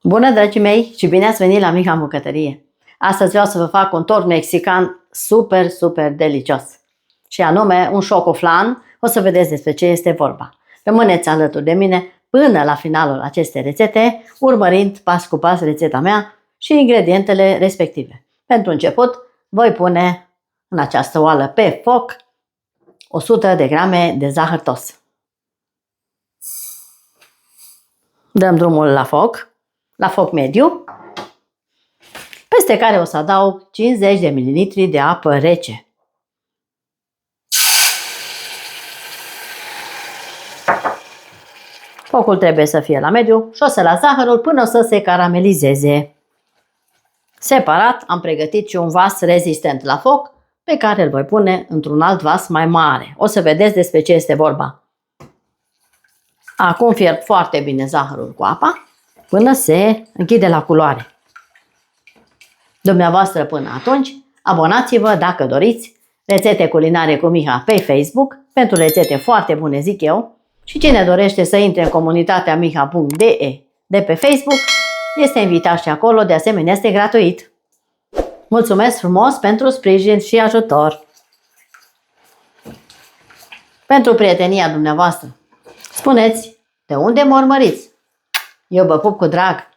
Bună, dragii mei, și bine ați venit la Mica în bucătărie! Astăzi vreau să vă fac un tort mexican super delicios. Și anume un șocoflan. O să vedeți despre ce este vorba. Rămâneți alături de mine până la finalul acestei rețete, urmărind pas cu pas rețeta mea și ingredientele respective. Pentru început, voi pune în această oală pe foc 100 de grame de zahăr tos. Dăm drumul la foc mediu, peste care o să adaug 50 de ml de apă rece. Focul trebuie să fie la mediu și o să las zahărul până o să se caramelizeze. Separat am pregătit și un vas rezistent la foc pe care îl voi pune într-un alt vas mai mare. O să vedeți despre ce este vorba. Acum fierb foarte bine zahărul cu apa până se închide la culoare. Dumneavoastră până atunci, abonați-vă dacă doriți rețete culinare cu Miha pe Facebook pentru rețete foarte bune, zic eu, și cine dorește să intre în comunitatea miha.de de pe Facebook este invitat și acolo, de asemenea este gratuit. Mulțumesc frumos pentru sprijin și ajutor. Pentru prietenia dumneavoastră, spuneți de unde mă urmăriți. Eu vă pup cu drag.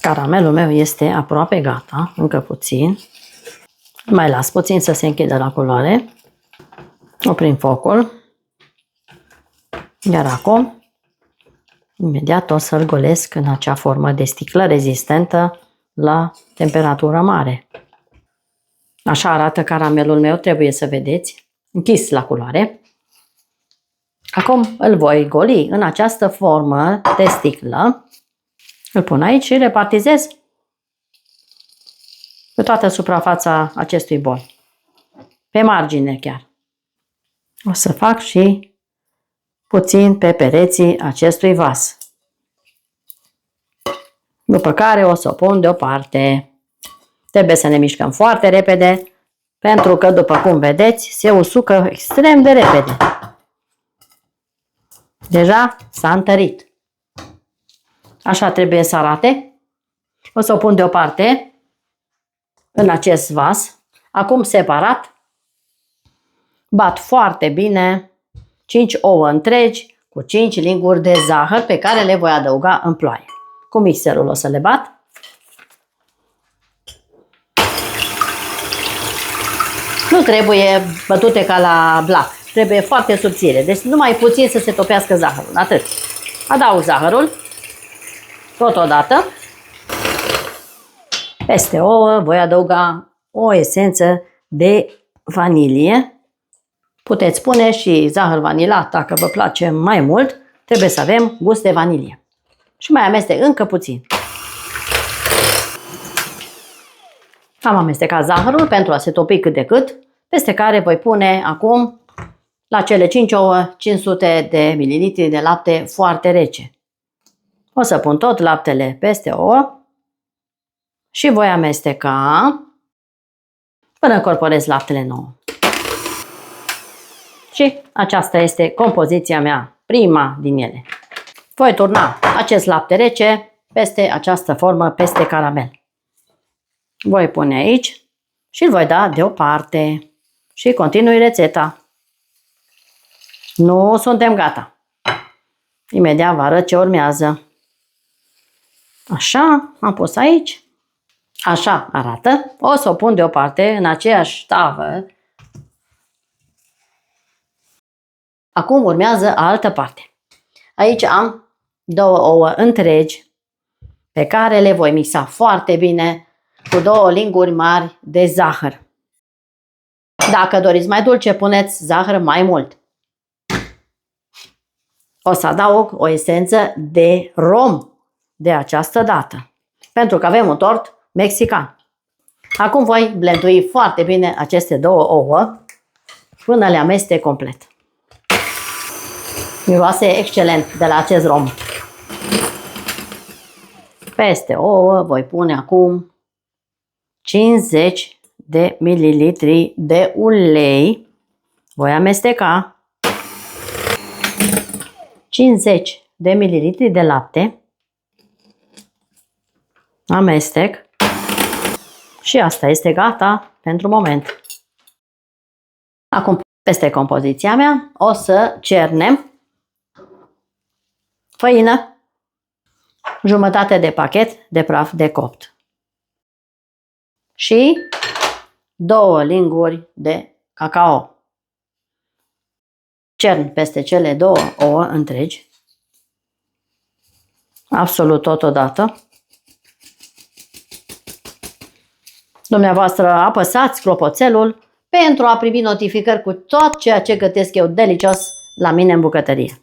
Caramelul meu este aproape gata, încă puțin. Mai las puțin să se închidă la culoare. Oprim focul. Iar acum, imediat o să-l golesc în acea formă de sticlă rezistentă la temperatură mare. Așa arată caramelul meu, trebuie să vedeți, închis la culoare. Acum îl voi goli în această formă de sticlă. Îl pun aici și repartizez pe toată suprafața acestui bol. Pe margine chiar. O să fac și puțin pe pereții acestui vas. După care o să o pun deoparte. Trebuie să ne mișcăm foarte repede, pentru că, după cum vedeți, se usucă extrem de repede. Deja s-a întărit. Așa trebuie să arate. O să o pun deoparte în acest vas. Acum separat. Bat foarte bine 5 ouă întregi cu 5 linguri de zahăr pe care le voi adăuga în ploaie. Cu mixerul o să le bat. Nu trebuie bătute ca la blac. Trebuie foarte subțire. Deci numai puțin să se topească zahărul. Atât. Adaug zahărul. Totodată. Peste ouă voi adăuga o esență de vanilie. Puteți pune și zahăr vanilat dacă vă place mai mult. Trebuie să avem gust de vanilie. Și mai amestec încă puțin. Am amestecat zahărul pentru a se topi cât de cât. Peste care voi pune acum la cele 5 ouă 500 de ml de lapte foarte rece. O să pun tot laptele peste ouă și voi amesteca până încorporez laptele nou. Și aceasta este compoziția mea, prima din ele. Voi turna acest lapte rece peste această formă, peste caramel. Voi pune aici și îl voi da deoparte și continui rețeta. Nu suntem gata. Imediat vă arăt ce urmează. Așa, am pus aici. Așa arată. O să o pun deoparte în aceeași tavă. Acum urmează altă parte. Aici am 2 ouă întregi pe care le voi mixa foarte bine cu 2 linguri mari de zahăr. Dacă doriți mai dulce, puneți zahăr mai mult. O să adaug o esență de rom de această dată, pentru că avem un tort mexican. Acum voi blendui foarte bine aceste 2 ouă până le amestec complet. Miroase excelent de la acest rom. Peste ouă voi pune acum 50 de mililitri de ulei. Voi amesteca 50 de mililitri de lapte Amestec. Și asta este gata pentru moment. Acum, peste compoziția mea, o să cernem făină, jumătate de pachet de praf de copt și 2 linguri de cacao. Cern peste cele 2 ouă întregi, absolut totodată. Dumneavoastră apăsați clopoțelul pentru a primi notificări cu tot ceea ce gătesc eu delicios la mine în bucătărie.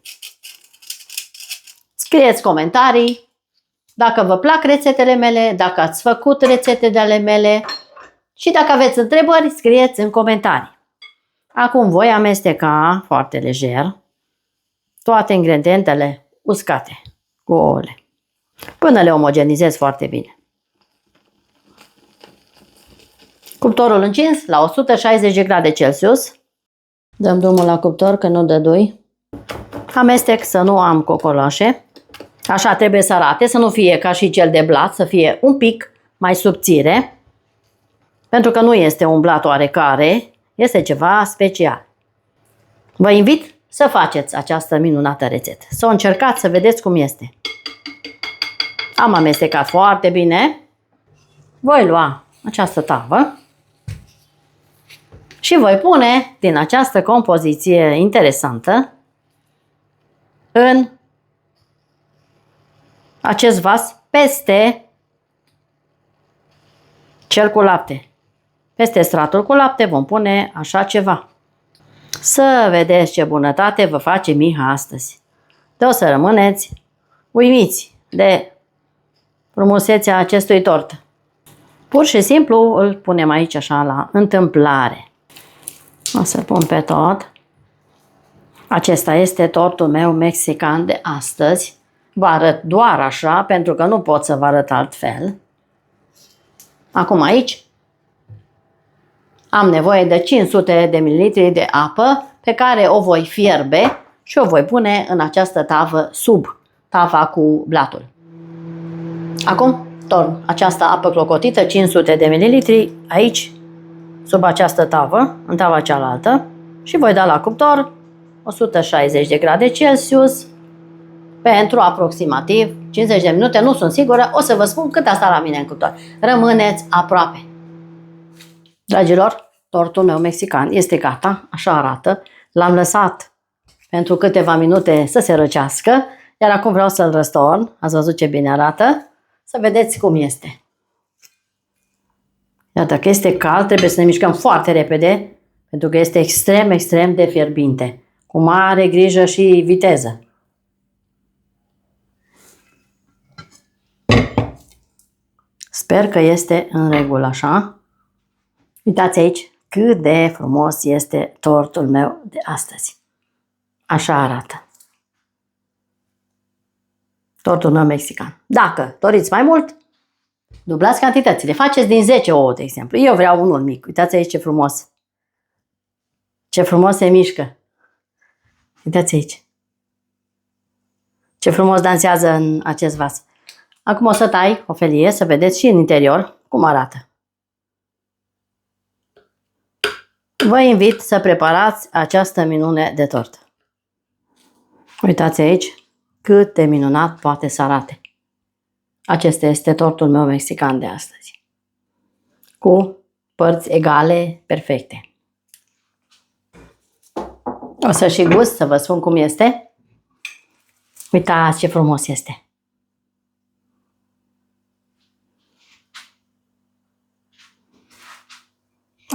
Scrieți comentarii dacă vă plac rețetele mele, dacă ați făcut rețete de ale mele și dacă aveți întrebări, scrieți în comentarii. Acum voi amesteca foarte lejer toate ingredientele uscate cu ouăle până le omogenizez foarte bine. Cuptorul încins la 160 de grade Celsius. Dăm drumul la cuptor că nu dă dui. Amestec să nu am cocoloașe. Așa trebuie să arate, să nu fie ca și cel de blat, să fie un pic mai subțire. Pentru că nu este un blat oarecare, este ceva special. Vă invit să faceți această minunată rețetă. Să o încercați să vedeți cum este. Am amestecat foarte bine. Voi lua această tavă și voi pune din această compoziție interesantă în acest vas peste cel cu lapte. Peste stratul cu lapte vom pune așa ceva. Să vedeți ce bunătate vă face Miha astăzi. De o să rămâneți uimiți de frumusețea acestui tort. Pur și simplu îl punem aici așa la întâmplare. O să pun pe tot. Acesta este tortul meu mexican de astăzi. Vă arăt doar așa pentru că nu pot să vă arăt altfel. Acum aici am nevoie de 500 de ml de apă pe care o voi fierbe și o voi pune în această tavă sub tava cu blatul. Acum torn această apă clocotită, 500 de ml, aici sub această tavă, în tava cealaltă și voi da la cuptor 160 de grade Celsius pentru aproximativ 50 de minute, nu sunt sigură, o să vă spun cât a stat la mine în cuptor. Rămâneți aproape. Dragilor, tortul meu mexican este gata, așa arată. L-am lăsat pentru câteva minute să se răcească, iar acum vreau să-l răstorn. Ați văzut ce bine arată? Să vedeți cum este. Iar dacă este cald, trebuie să ne mișcăm foarte repede, pentru că este extrem, extrem de fierbinte. Cu mare grijă și viteză. Sper că este în regulă așa. Uitați aici cât de frumos este tortul meu de astăzi. Așa arată. Tortul meu mexican. Dacă doriți mai mult, dublați cantitățile. Faceți din 10 ouă, de exemplu. Eu vreau unul mic. Uitați aici ce frumos. Ce frumos se mișcă. Uitați aici. Ce frumos dansează în acest vas. Acum o să tai o felie să vedeți și în interior cum arată. Vă invit să preparați această minune de tort. Uitați aici cât de minunat poate să arate. Acesta este tortul meu mexican de astăzi. Cu părți egale, perfecte. O să și gust să vă spun cum este. Uitați ce frumos este.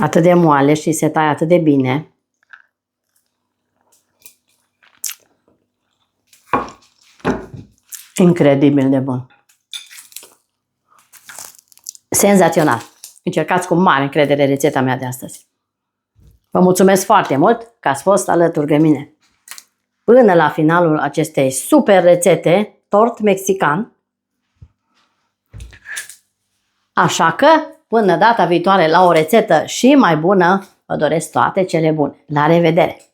Atât de moale și se taie atât de bine. Incredibil de bun. Senzațional. Încercați cu mare încredere rețeta mea de astăzi. Vă mulțumesc foarte mult că ați fost alături de mine. Până la finalul acestei super rețete, tort mexican. Așa că, până data viitoare la o rețetă și mai bună, vă doresc toate cele bune. La revedere!